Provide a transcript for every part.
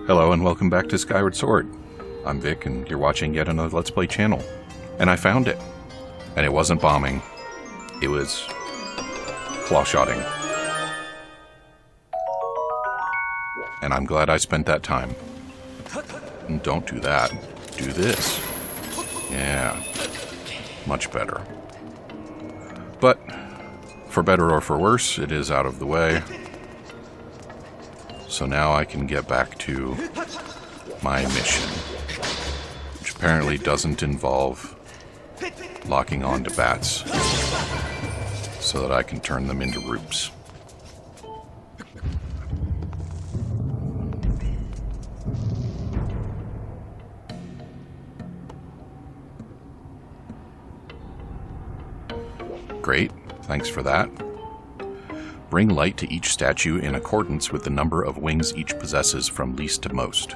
Hello and welcome back to Skyward Sword. I'm Vic and you're watching yet another Let's Play channel. And I found it. And it wasn't bombing. It was claw-shotting. And I'm glad I spent that time. And don't do that. Do this. Yeah. Much better. But, for better or for worse, it is out of the way. So now I can get back to my mission, which apparently doesn't involve locking on to bats, so that I can turn them into roops. Great, thanks for that. Bring light to each statue in accordance with the number of wings each possesses from least to most.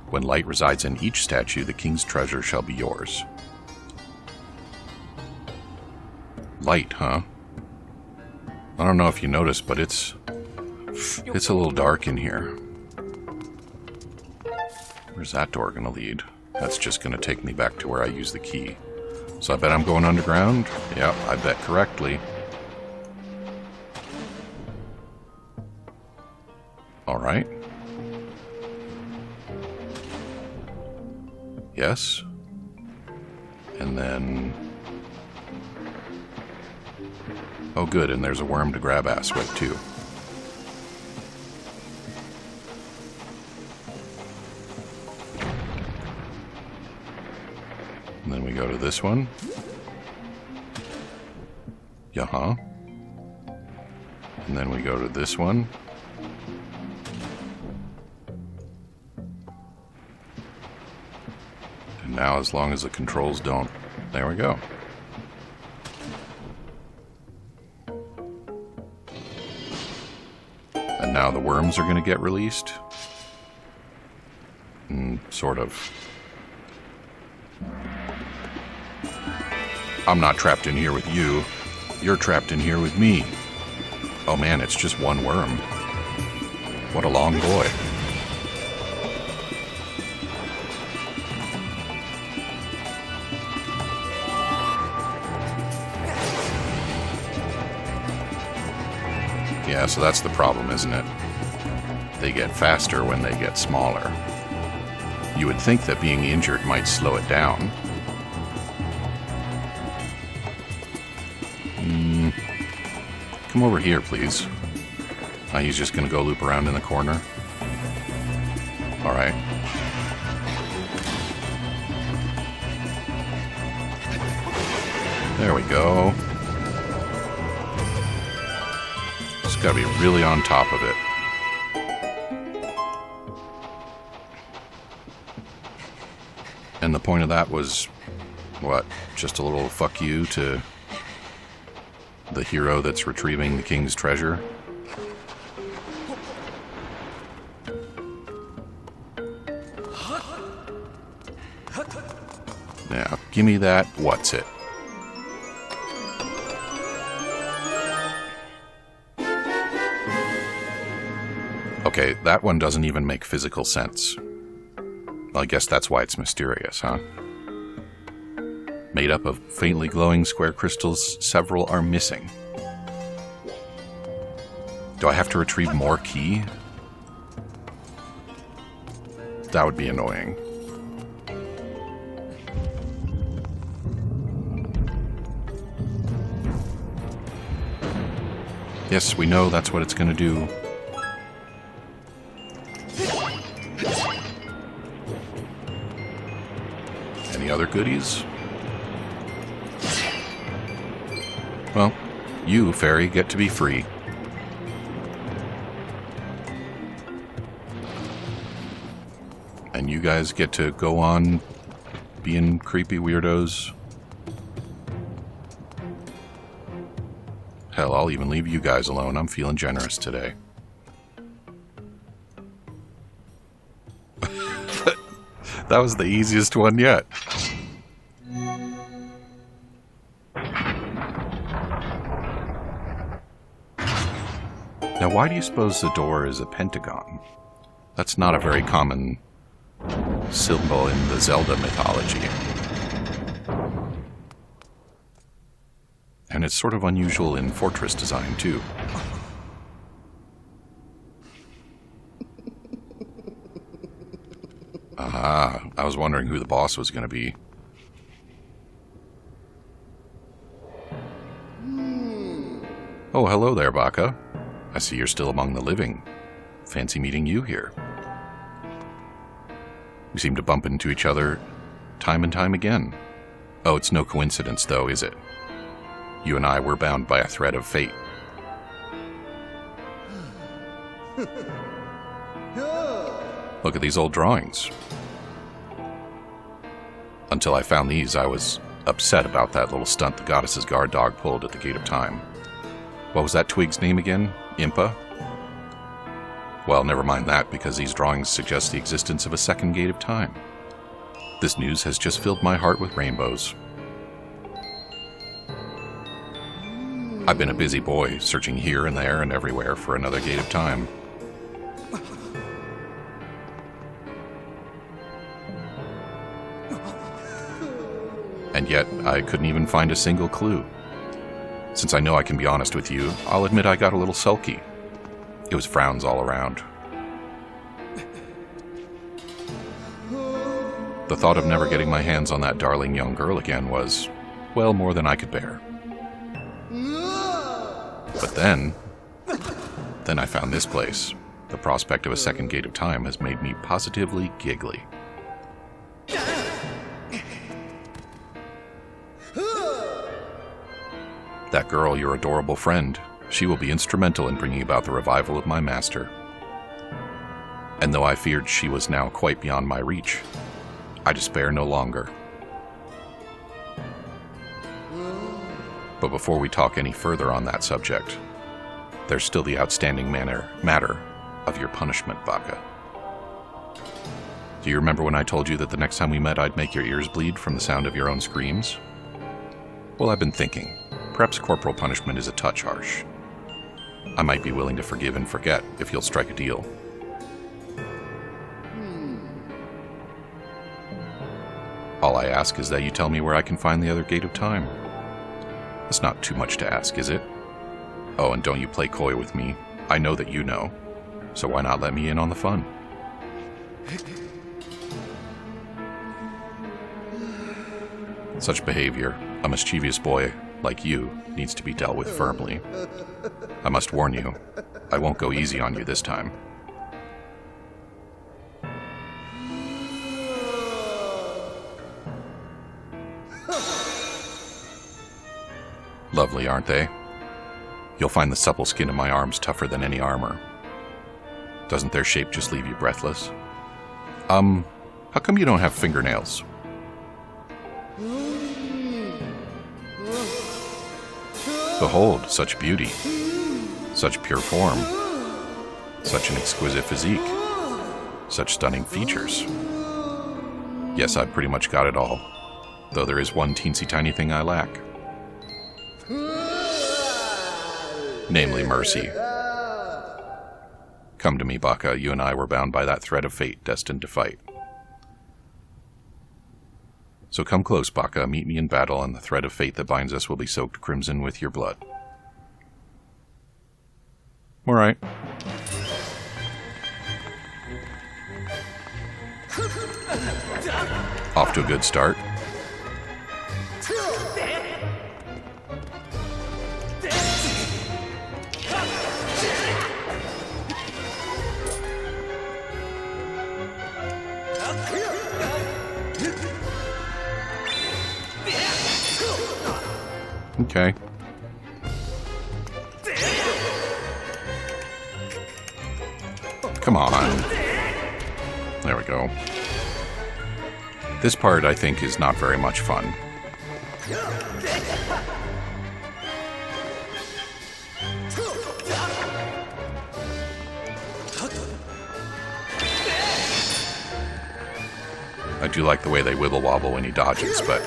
When light resides in each statue, the king's treasure shall be yours. Light, huh? I don't know if you noticed, but it's a little dark in here. Where's that door gonna lead? That's just gonna take me back to where I use the key. So I bet I'm going underground? Yep, I bet correctly. Alright. Yes. And then... oh good, and there's a worm to grab ass with too. And then we go to this one. Yeah-huh. And then we go to this one. And now, as long as the controls don't... there we go. And now the worms are going to get released. Sort of. I'm not trapped in here with you. You're trapped in here with me. Oh man, it's just one worm. What a long boy. Yeah, so that's the problem, isn't it? They get faster when they get smaller. You would think that being injured might slow it down. Come over here, please. He's just gonna go loop around in the corner. Alright. There we go. Just gotta be really on top of it. And the point of that was, what? Just a little fuck you to the hero that's retrieving the king's treasure? Now, give me that. What's it? Okay, that one doesn't even make physical sense. Well, I guess that's why it's mysterious, huh? Made up of faintly glowing square crystals, several are missing. Do I have to retrieve more key? That would be annoying. Yes, we know that's what it's going to do. Any other goodies? Well, you, fairy, get to be free. And you guys get to go on being creepy weirdos. Hell, I'll even leave you guys alone. I'm feeling generous today. That was the easiest one yet. Now, why do you suppose the door is a pentagon? That's not a very common symbol in the Zelda mythology. And it's sort of unusual in fortress design, too. Ah, I was wondering who the boss was going to be. Oh, hello there, Baka. I see you're still among the living. Fancy meeting you here. We seem to bump into each other time and time again. Oh, it's no coincidence, though, is it? You and I were bound by a thread of fate. Look at these old drawings. Until I found these, I was upset about that little stunt the goddess's guard dog pulled at the Gate of Time. What was that twig's name again? Impa? Well, never mind that, because these drawings suggest the existence of a second Gate of Time. This news has just filled my heart with rainbows. I've been a busy boy, searching here and there and everywhere for another Gate of Time. And yet, I couldn't even find a single clue. Since I know I can be honest with you, I'll admit I got a little sulky. It was frowns all around. The thought of never getting my hands on that darling young girl again was, well, more than I could bear. But then I found this place. The prospect of a second Gate of Time has made me positively giggly. That girl, your adorable friend, she will be instrumental in bringing about the revival of my master. And though I feared she was now quite beyond my reach, I despair no longer. But before we talk any further on that subject, there's still the outstanding matter of your punishment, Baka. Do you remember when I told you that the next time we met I'd make your ears bleed from the sound of your own screams? Well, I've been thinking. Perhaps corporal punishment is a touch harsh. I might be willing to forgive and forget if you'll strike a deal. All I ask is that you tell me where I can find the other Gate of Time. That's not too much to ask, is it? Oh, and don't you play coy with me. I know that you know. So why not let me in on the fun? Such behavior, a mischievous boy like you, needs to be dealt with firmly. I must warn you, I won't go easy on you this time. Lovely, aren't they? You'll find the supple skin of my arms tougher than any armor. Doesn't their shape just leave you breathless? How come you don't have fingernails? Behold, such beauty, such pure form, such an exquisite physique, such stunning features. Yes, I've pretty much got it all, though there is one teensy tiny thing I lack. Namely mercy. Come to me, Baka. You and I were bound by that thread of fate, destined to fight. So come close, Baka. Meet me in battle, and the thread of fate that binds us will be soaked crimson with your blood. All right. Off to a good start. Okay. Come on. There we go. This part, I think, is not very much fun. I do like the way they wibble wobble when he dodges, but...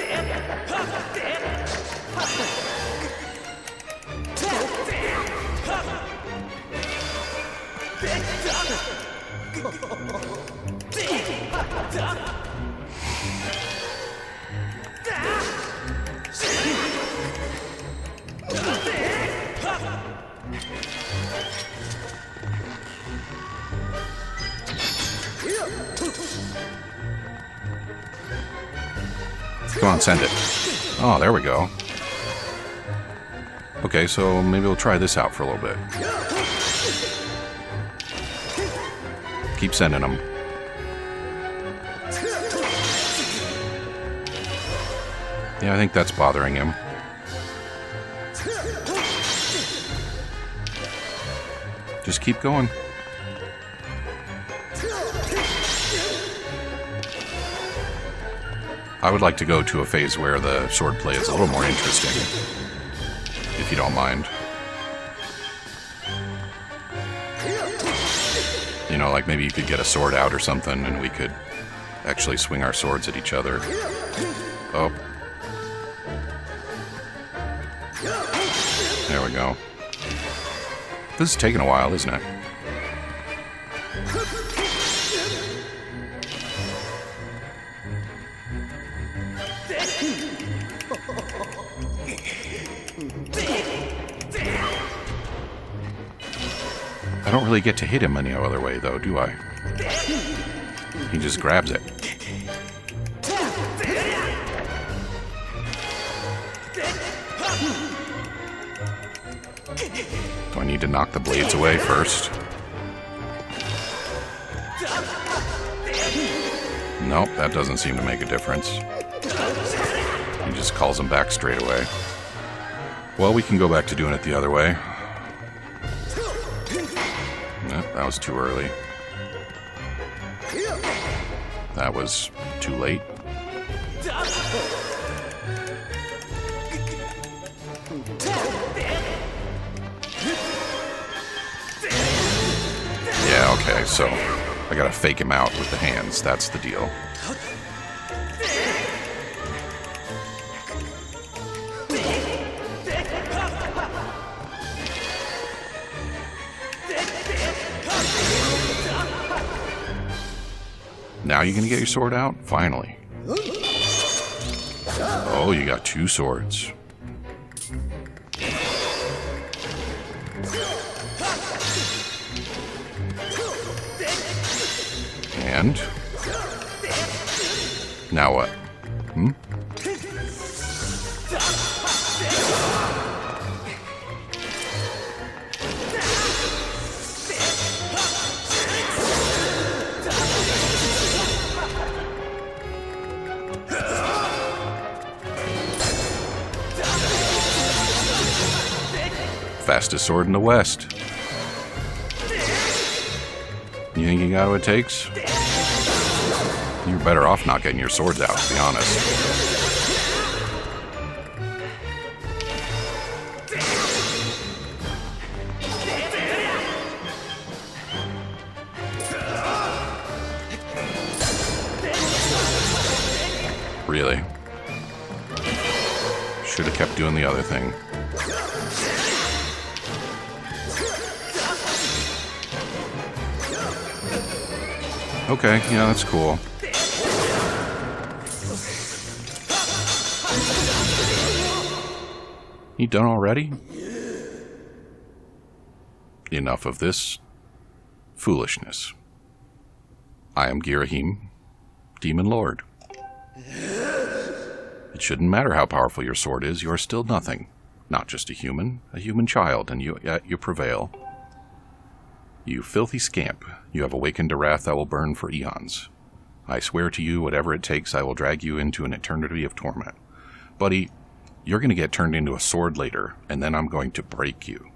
Come on, send it. Oh, there we go. Okay, so maybe we'll try this out for a little bit. Keep sending them. Yeah, I think that's bothering him. Just keep going. I would like to go to a phase where the swordplay is a little more interesting, if you don't mind. You know, like maybe you could get a sword out or something and we could actually swing our swords at each other. Oh. There we go. This is taking a while, isn't it? I don't really get to hit him any other way, though, do I? He just grabs it. Do I need to knock the blades away first? Nope, that doesn't seem to make a difference. He just calls them back straight away. Well, we can go back to doing it the other way. That was too early. That was too late. Yeah, okay, so I gotta fake him out with the hands. That's the deal. Now you gonna get your sword out? Finally. Oh, you got two swords. And? Now what? Hmm? Fastest sword in the West. You think you got what it takes? You're better off not getting your swords out, to be honest. Really? Should have kept doing the other thing. Okay, yeah, that's cool. You done already? Enough of this foolishness. I am Ghirahim, Demon Lord. It shouldn't matter how powerful your sword is, you're still nothing. Not just a human child, and yet you prevail. You filthy scamp, you have awakened a wrath that will burn for eons. I swear to you, whatever it takes, I will drag you into an eternity of torment. Buddy, you're going to get turned into a sword later, and then I'm going to break you.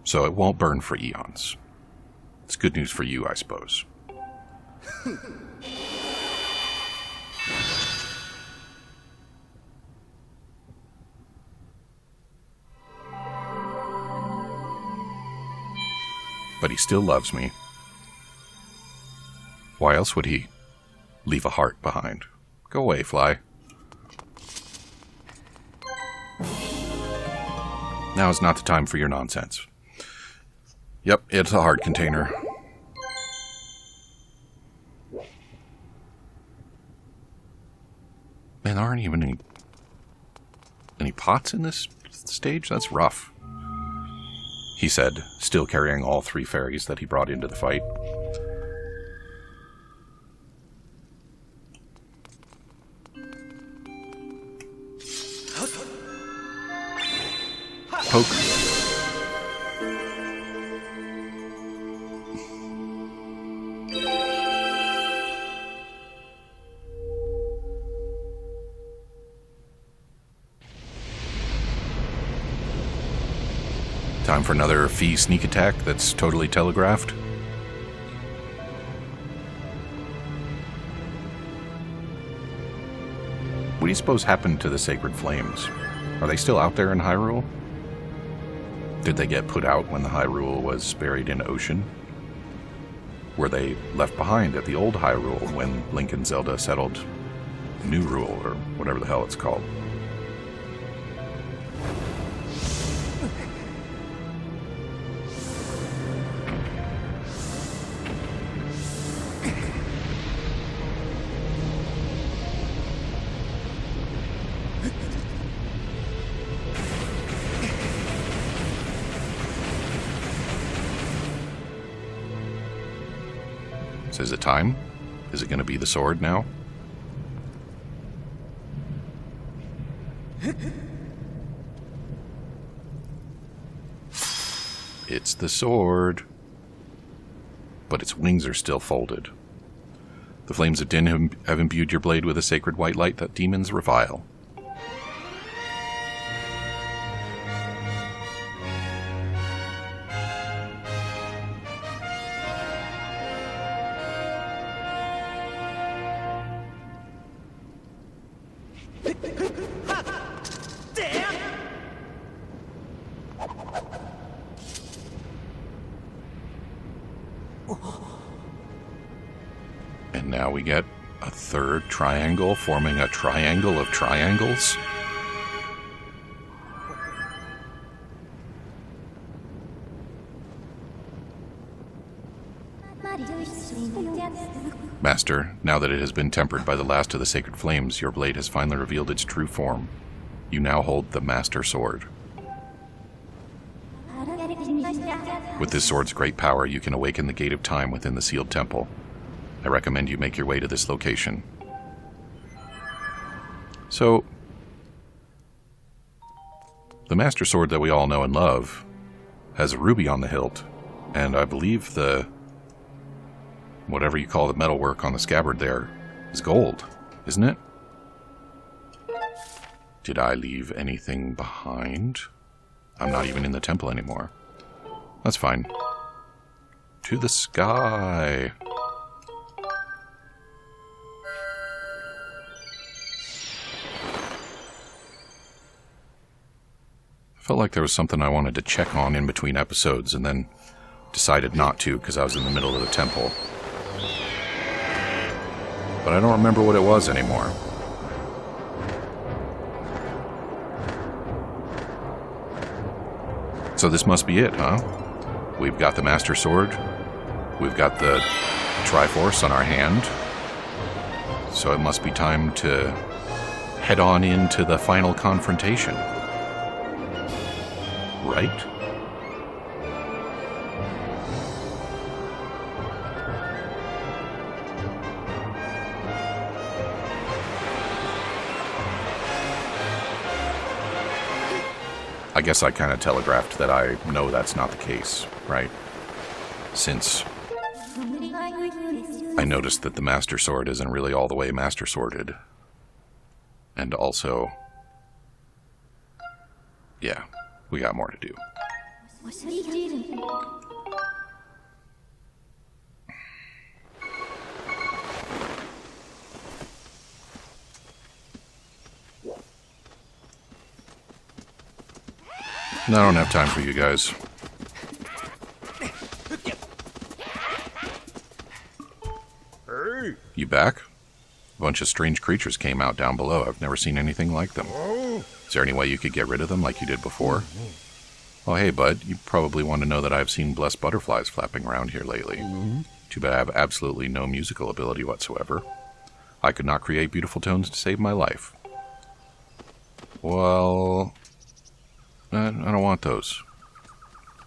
So it won't burn for eons. It's good news for you, I suppose. But he still loves me. Why else would he leave a heart behind? Go away, fly. Now is not the time for your nonsense. Yep, it's a heart container. Man, there aren't even any pots in this stage? That's rough. He said, still carrying all 3 fairies that he brought into the fight. Poke. Time for another Fee sneak attack that's totally telegraphed. What do you suppose happened to the Sacred Flames? Are they still out there in Hyrule? Did they get put out when the Hyrule was buried in ocean? Were they left behind at the old Hyrule when Link and Zelda settled New Rule, or whatever the hell it's called? So is it time? Is it going to be the sword now? It's the sword. But its wings are still folded. The flames of Din have imbued your blade with a sacred white light that demons revile. And now we get a third triangle forming a triangle of triangles. Master, now that it has been tempered by the last of the sacred flames, your blade has finally revealed its true form. You now hold the Master Sword. With this sword's great power, you can awaken the Gate of Time within the sealed temple. I recommend you make your way to this location. So, the Master Sword that we all know and love has a ruby on the hilt, and I believe the whatever you call the metalwork on the scabbard there is gold, isn't it? Did I leave anything behind? I'm not even in the temple anymore. That's fine. To the sky. Felt like there was something I wanted to check on in between episodes and then decided not to because I was in the middle of the temple. But I don't remember what it was anymore. So this must be it, huh? We've got the Master Sword. We've got the Triforce on our hand. So it must be time to head on into the final confrontation. Right? I guess I kind of telegraphed that I know that's not the case, right? Since I noticed that the Master Sword isn't really all the way Master Sworded. And also, yeah, we got more to do. I don't have time for you guys. You back? A bunch of strange creatures came out down below. I've never seen anything like them. Is there any way you could get rid of them like you did before? Oh, hey, bud. You probably want to know that I've seen blessed butterflies flapping around here lately. Too bad I have absolutely no musical ability whatsoever. I could not create beautiful tones to save my life. Well, I don't want those.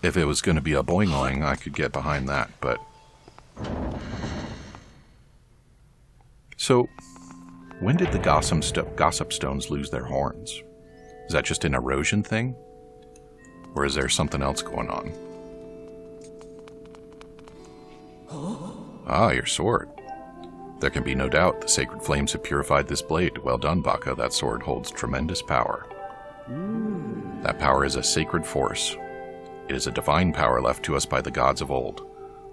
If it was going to be a boing-oing, I could get behind that, but... So, when did the gossip stones lose their horns? Is that just an erosion thing? Or is there something else going on? Ah, your sword. There can be no doubt the sacred flames have purified this blade. Well done, Baka. That sword holds tremendous power. That power is a sacred force. It is a divine power left to us by the gods of old,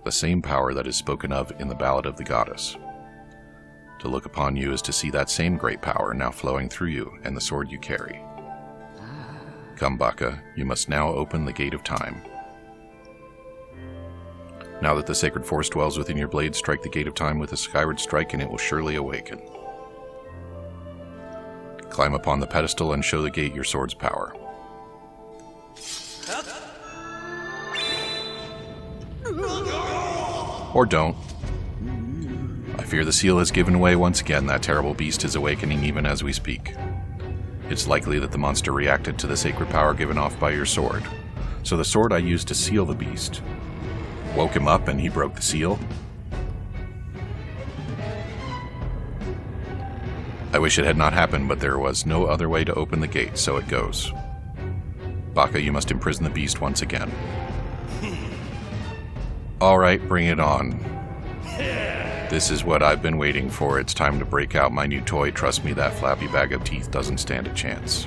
the same power that is spoken of in the Ballad of the Goddess. To look upon you is to see that same great power now flowing through you and the sword you carry. Come, Baka, you must now open the gate of time. Now that the sacred force dwells within your blade, strike the gate of time with a skyward strike and it will surely awaken. Climb upon the pedestal and show the gate your sword's power. Or don't. I fear the seal has given way once again. That terrible beast is awakening even as we speak. It's likely that the monster reacted to the sacred power given off by your sword. So the sword I used to seal the beast woke him up and he broke the seal. I wish it had not happened, but there was no other way to open the gate, so it goes. Baka, you must imprison the beast once again. Alright, bring it on. This is what I've been waiting for. It's time to break out my new toy. Trust me, that flappy bag of teeth doesn't stand a chance.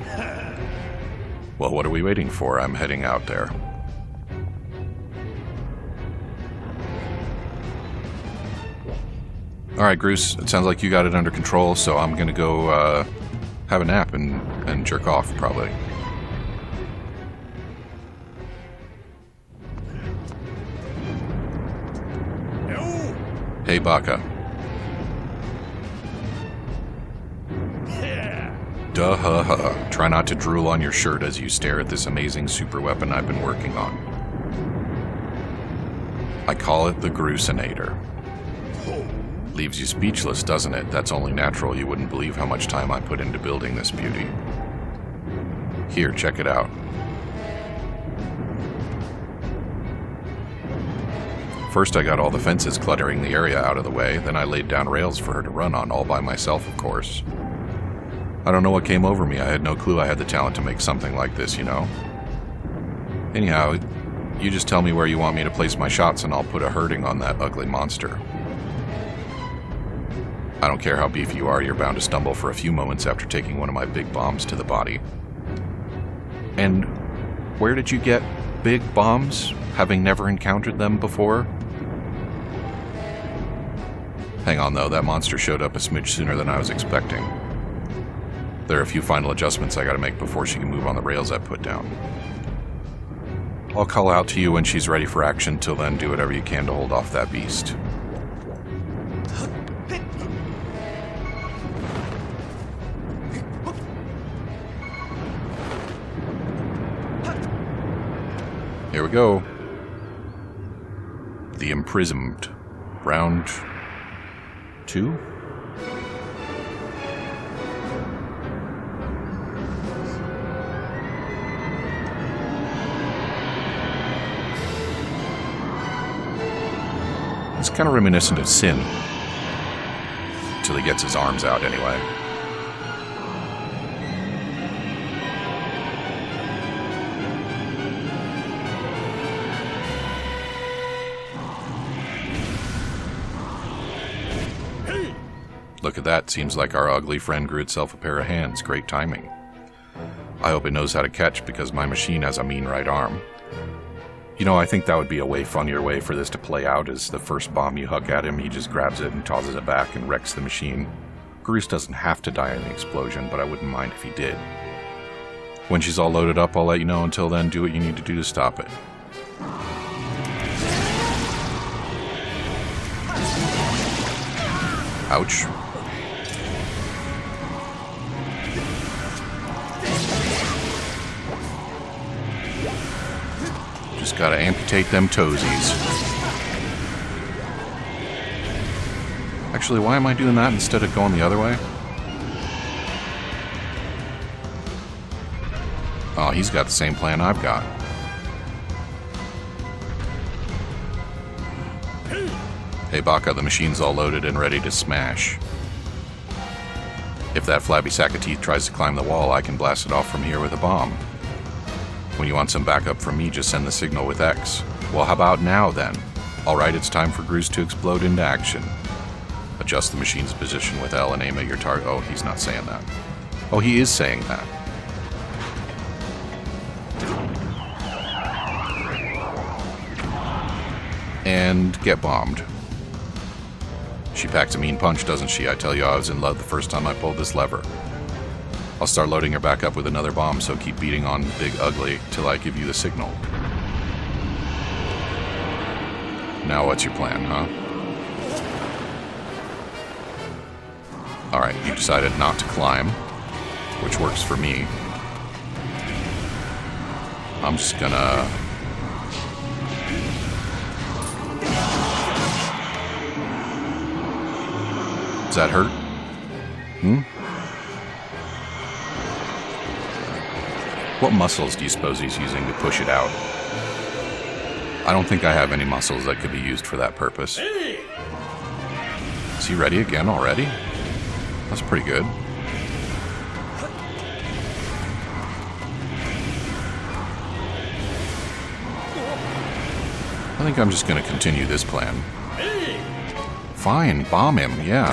Well, what are we waiting for? I'm heading out there. Alright, Groose, it sounds like you got it under control, so I'm gonna go have a nap and jerk off, probably. Hey, Baka. Duh-ha-ha. Try not to drool on your shirt as you stare at this amazing super weapon I've been working on. I call it the Groosinator. Leaves you speechless, doesn't it? That's only natural. You wouldn't believe how much time I put into building this beauty. Here, check it out. First I got all the fences cluttering the area out of the way, then I laid down rails for her to run on, all by myself, of course. I don't know what came over me. I had no clue I had the talent to make something like this, you know? Anyhow, you just tell me where you want me to place my shots and I'll put a hurting on that ugly monster. I don't care how beefy you are, you're bound to stumble for a few moments after taking one of my big bombs to the body. And where did you get big bombs, having never encountered them before? Hang on though, that monster showed up a smidge sooner than I was expecting. There are a few final adjustments I gotta make before she can move on the rails I put down. I'll call out to you when she's ready for action. Till then, do whatever you can to hold off that beast. Here we go. The Imprisoned. Round 2? It's kind of reminiscent of Sin. Until he gets his arms out, anyway. Look at that. Seems like our ugly friend grew itself a pair of hands. Great timing. I hope it knows how to catch, because my machine has a mean right arm. You know, I think that would be a way funnier way for this to play out, is the first bomb you huck at him, he just grabs it and tosses it back and wrecks the machine. Groose doesn't have to die in the explosion, but I wouldn't mind if he did. When she's all loaded up, I'll let you know. Until then, do what you need to do to stop it. Ouch. Just gotta amputate them toesies. Actually, why am I doing that instead of going the other way? Oh, he's got the same plan I've got. Hey, Baka, the machine's all loaded and ready to smash. If that flabby sack of teeth tries to climb the wall, I can blast it off from here with a bomb. When you want some backup from me, just send the signal with X. Well, how about now, then? Alright, it's time for Groose to explode into action. Adjust the machine's position with L and aim at your target. Oh, he's not saying that. Oh, he is saying that. And get bombed. She packs a mean punch, doesn't she? I tell you, I was in love the first time I pulled this lever. I'll start loading her back up with another bomb, so keep beating on Big Ugly till I give you the signal. Now what's your plan, huh? Alright, you decided not to climb, which works for me. I'm just gonna... Does that hurt? What muscles do you suppose he's using to push it out? I don't think I have any muscles that could be used for that purpose. Is he ready again already? That's pretty good. I think I'm just going to continue this plan. Fine, bomb him, yeah.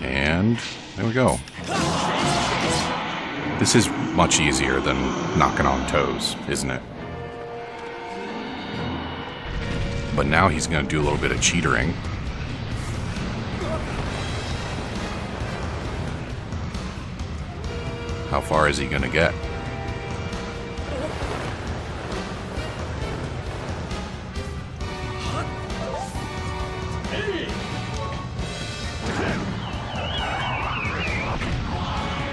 And there we go. This is much easier than knocking on toes, isn't it? But now he's going to do a little bit of cheatering. How far is he going to get?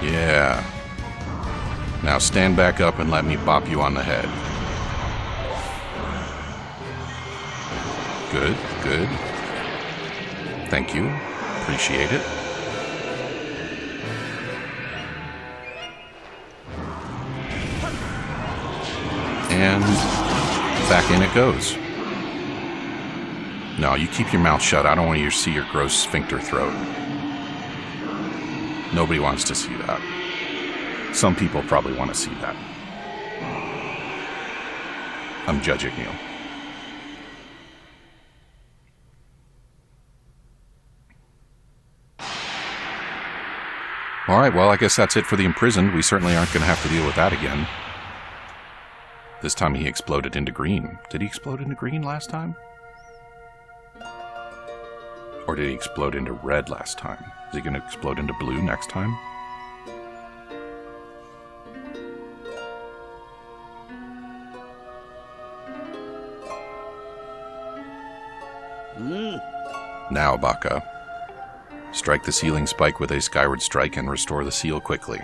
Yeah. Now stand back up and let me bop you on the head. Good, good. Thank you. Appreciate it. And back in it goes. No, you keep your mouth shut. I don't want you to see your gross sphincter throat. Nobody wants to see that. Some people probably want to see that. I'm judging you. Alright, well, I guess that's it for the imprisoned. We certainly aren't going to have to deal with that again. This time he exploded into green. Did he explode into green last time? Or did he explode into red last time? Is he going to explode into blue next time? Now, Baka. Strike the ceiling spike with a Skyward strike and restore the seal quickly.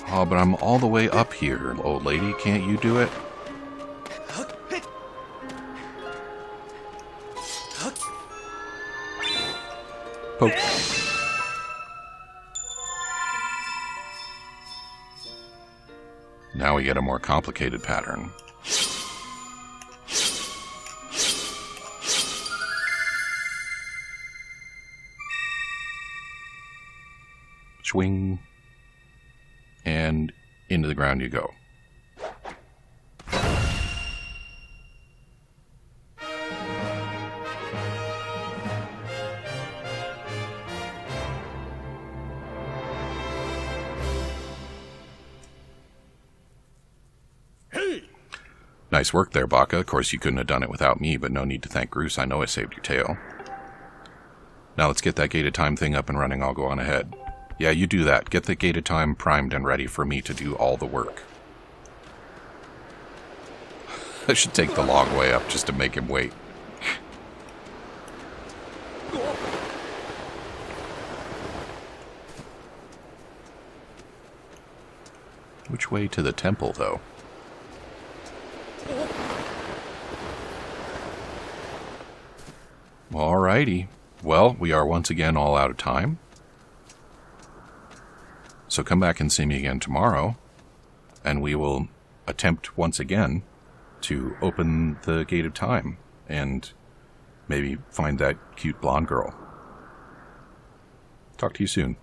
Oh, but I'm all the way up here, old lady. Can't you do it? Poke. Now we get a more complicated pattern. Swing. And into the ground you go. Nice work there, Baka. Of course, you couldn't have done it without me, but no need to thank Groose. I know I saved your tail. Now let's get that gated time thing up and running. I'll go on ahead. Yeah, you do that. Get the gated time primed and ready for me to do all the work. I should take the long way up just to make him wait. Which way way to the temple, though? Alrighty. Well, we are once again all out of time. So come back and see me again tomorrow, and we will attempt once again to open the Gate of Time and maybe find that cute blonde girl. Talk to you soon.